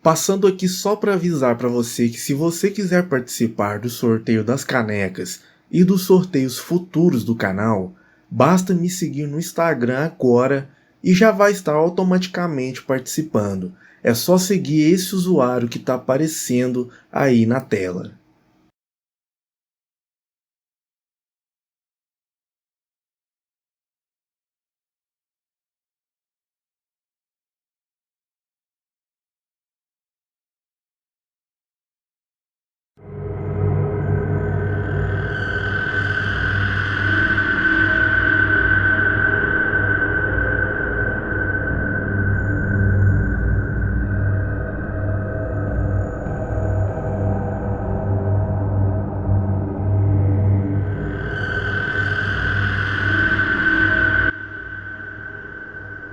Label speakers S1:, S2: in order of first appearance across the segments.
S1: Passando aqui só para avisar para você que se você quiser participar do sorteio das canecas e dos sorteios futuros do canal, basta me seguir no Instagram agora e já vai estar automaticamente participando. É só seguir esse usuário que está aparecendo aí na tela.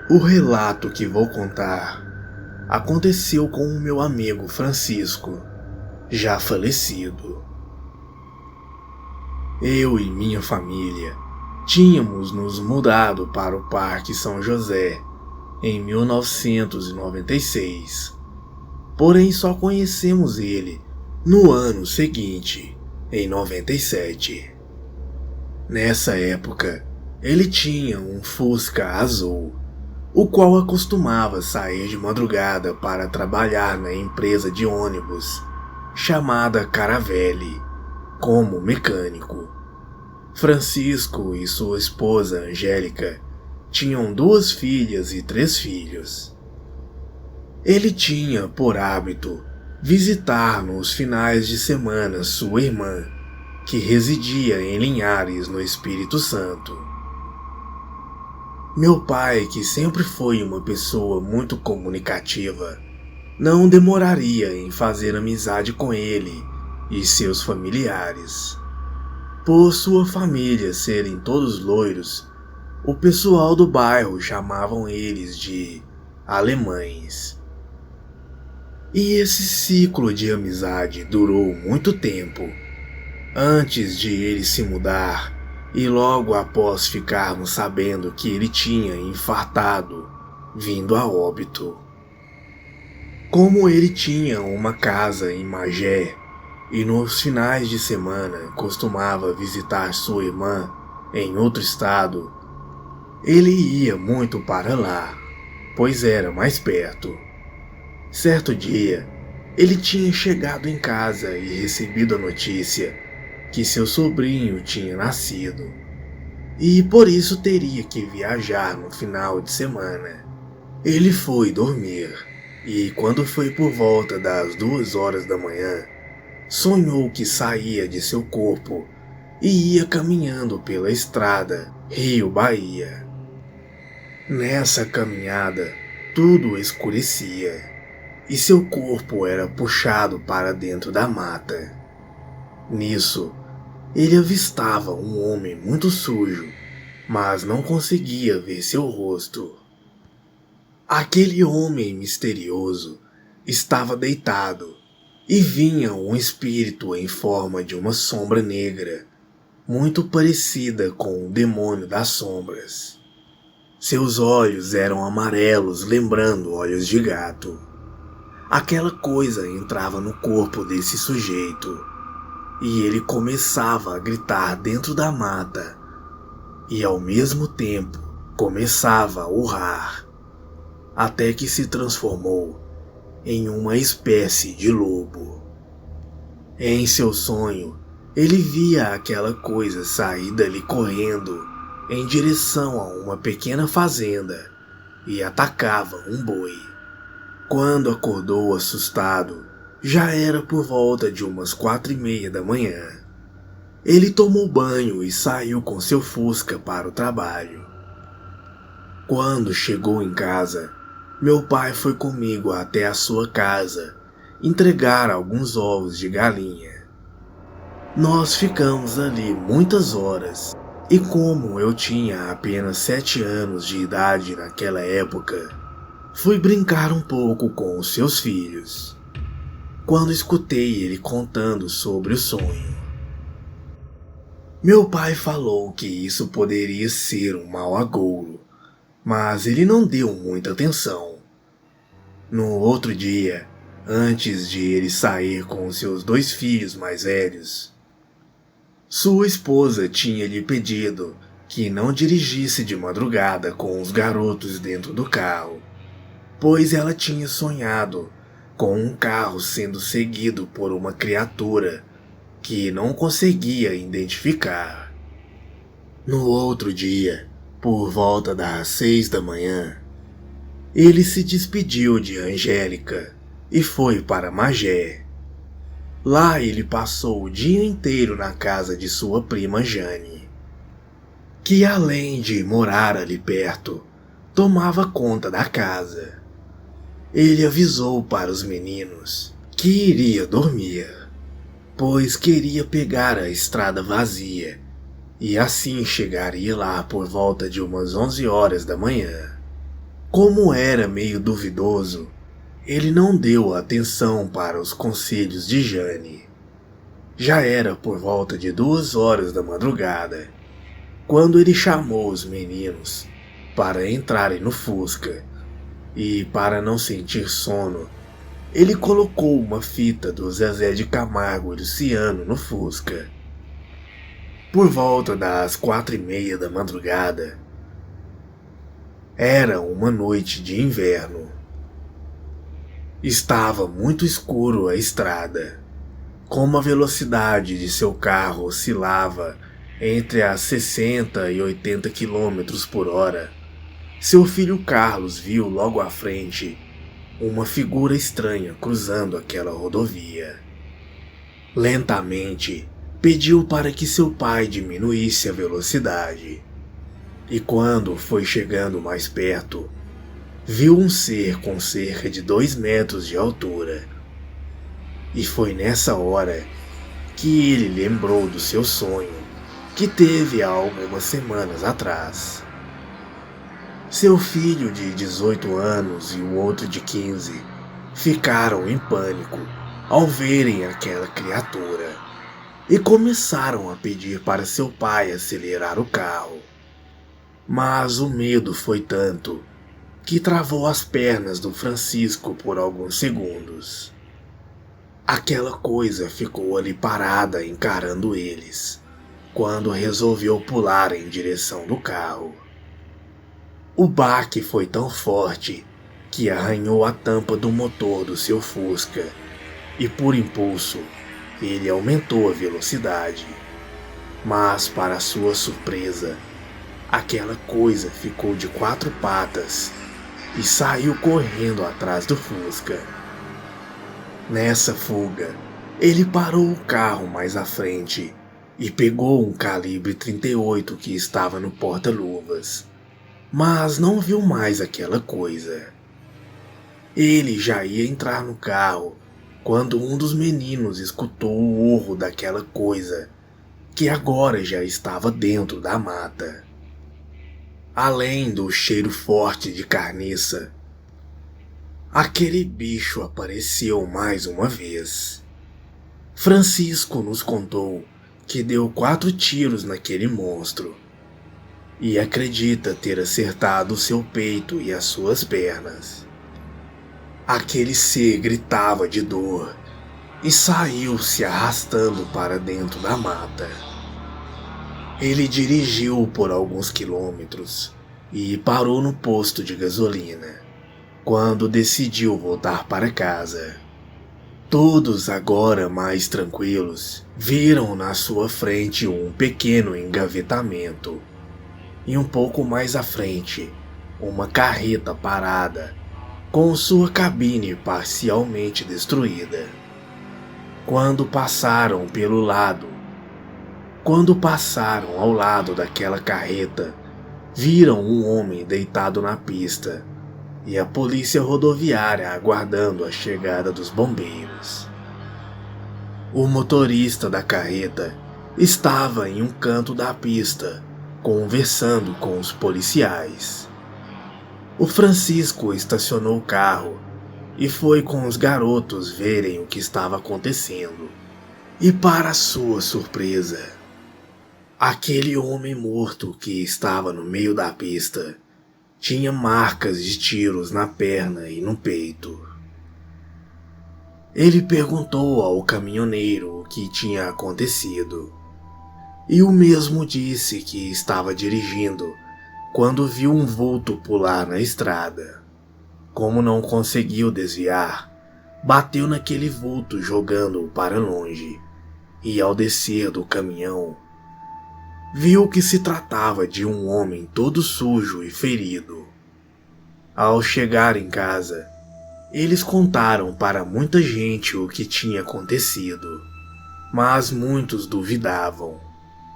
S1: O relato que vou contar aconteceu com o meu amigo Francisco, já falecido. Eu e minha família tínhamos nos mudado para o Parque São José em 1996, porém só conhecemos ele no ano seguinte, em 97. Nessa época, ele tinha um Fusca azul, o qual acostumava sair de madrugada para trabalhar na empresa de ônibus chamada Caravelle, como mecânico. Francisco e sua esposa Angélica tinham 2 filhas e 3 filhos. Ele tinha por hábito visitar nos finais de semana sua irmã, que residia em Linhares, no Espírito Santo. Meu pai, que sempre foi uma pessoa muito comunicativa, não demoraria em fazer amizade com ele e seus familiares. Por sua família serem todos loiros, o pessoal do bairro chamavam eles de alemães. E esse ciclo de amizade durou muito tempo, antes de ele se mudar e logo após ficarmos sabendo que ele tinha infartado, vindo a óbito. Como ele tinha uma casa em Magé e nos finais de semana costumava visitar sua irmã em outro estado, ele ia muito para lá, pois era mais perto. Certo dia, ele tinha chegado em casa e recebido a notícia que seu sobrinho tinha nascido, e por isso teria que viajar no final de semana. Ele foi dormir, e quando foi por volta das 2 horas da manhã, sonhou que saía de seu corpo e ia caminhando pela estrada Rio-Bahia. Nessa caminhada, tudo escurecia, e seu corpo era puxado para dentro da mata. Nisso, ele avistava um homem muito sujo, mas não conseguia ver seu rosto. Aquele homem misterioso estava deitado e vinha um espírito em forma de uma sombra negra, muito parecida com o demônio das sombras. Seus olhos eram amarelos, lembrando olhos de gato. Aquela coisa entrava no corpo desse sujeito e ele começava a gritar dentro da mata e ao mesmo tempo começava a urrar, até que se transformou em uma espécie de lobo. Em seu sonho, ele via aquela coisa sair dali correndo em direção a uma pequena fazenda e atacava um boi. Quando acordou assustado, já era por volta de umas 4:30 da manhã. Ele tomou banho e saiu com seu Fusca para o trabalho. Quando chegou em casa, meu pai foi comigo até a sua casa entregar alguns ovos de galinha. Nós ficamos ali muitas horas, e como eu tinha apenas 7 anos de idade naquela época, fui brincar um pouco com os seus filhos, quando escutei ele contando sobre o sonho. Meu pai falou que isso poderia ser um mau agouro, mas ele não deu muita atenção. No outro dia, antes de ele sair com os seus 2 filhos mais velhos. Sua esposa tinha lhe pedido que não dirigisse de madrugada com os garotos dentro do carro, pois ela tinha sonhado com um carro sendo seguido por uma criatura que não conseguia identificar. No outro dia, por volta das 6 da manhã, ele se despediu de Angélica e foi para Magé. Lá ele passou o dia inteiro na casa de sua prima Jane, que além de morar ali perto, tomava conta da casa. Ele avisou para os meninos que iria dormir, pois queria pegar a estrada vazia e assim chegaria lá por volta de umas 11 horas da manhã. Como era meio duvidoso, ele não deu atenção para os conselhos de Jane. Já era por volta de 2 horas da madrugada, quando ele chamou os meninos para entrarem no Fusca, e para não sentir sono, ele colocou uma fita do Zezé de Camargo e Luciano no Fusca. Por volta das 4:30 da madrugada, era uma noite de inverno. Estava muito escuro a estrada. Como a velocidade de seu carro oscilava entre as 60 e 80 km por hora, seu filho Carlos viu logo à frente uma figura estranha cruzando aquela rodovia. Lentamente, pediu para que seu pai diminuísse a velocidade. E quando foi chegando mais perto, viu um ser com cerca de 2 metros de altura. E foi nessa hora que ele lembrou do seu sonho que teve há algumas semanas atrás. Seu filho de 18 anos e o outro de 15 ficaram em pânico ao verem aquela criatura e começaram a pedir para seu pai acelerar o carro. Mas o medo foi tanto que travou as pernas do Francisco por alguns segundos. Aquela coisa ficou ali parada encarando eles, quando resolveu pular em direção do carro. O baque foi tão forte que arranhou a tampa do motor do seu Fusca e, por impulso, ele aumentou a velocidade. Mas, para sua surpresa, aquela coisa ficou de 4 patas e saiu correndo atrás do Fusca. Nessa fuga, ele parou o carro mais à frente e pegou um calibre 38 que estava no porta-luvas, mas não viu mais aquela coisa. Ele já ia entrar no carro quando um dos meninos escutou o urro daquela coisa, que agora já estava dentro da mata. Além do cheiro forte de carniça, aquele bicho apareceu mais uma vez. Francisco nos contou que deu 4 tiros naquele monstro e acredita ter acertado seu peito e as suas pernas. Aquele ser gritava de dor e saiu se arrastando para dentro da mata. Ele dirigiu por alguns quilômetros e parou no posto de gasolina, quando decidiu voltar para casa. Todos, agora mais tranquilos, viram na sua frente um pequeno engavetamento e um pouco mais à frente uma carreta parada com sua cabine parcialmente destruída. Quando passaram ao lado daquela carreta, viram um homem deitado na pista e a polícia rodoviária aguardando a chegada dos bombeiros. O motorista da carreta estava em um canto da pista, conversando com os policiais. O Francisco estacionou o carro e foi com os garotos verem o que estava acontecendo. E, para sua surpresa, aquele homem morto que estava no meio da pista tinha marcas de tiros na perna e no peito. Ele perguntou ao caminhoneiro o que tinha acontecido, e o mesmo disse que estava dirigindo quando viu um vulto pular na estrada. Como não conseguiu desviar, bateu naquele vulto jogando-o para longe, e ao descer do caminhão, viu que se tratava de um homem todo sujo e ferido. Ao chegar em casa, eles contaram para muita gente o que tinha acontecido, mas muitos duvidavam.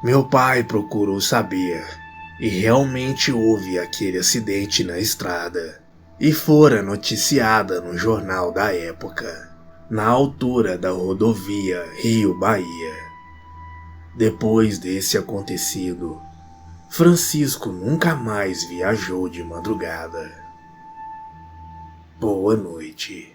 S1: Meu pai procurou saber, e realmente houve aquele acidente na estrada, e fora noticiada no jornal da época, na altura da rodovia Rio-Bahia. Depois desse acontecido, Francisco nunca mais viajou de madrugada. Boa noite.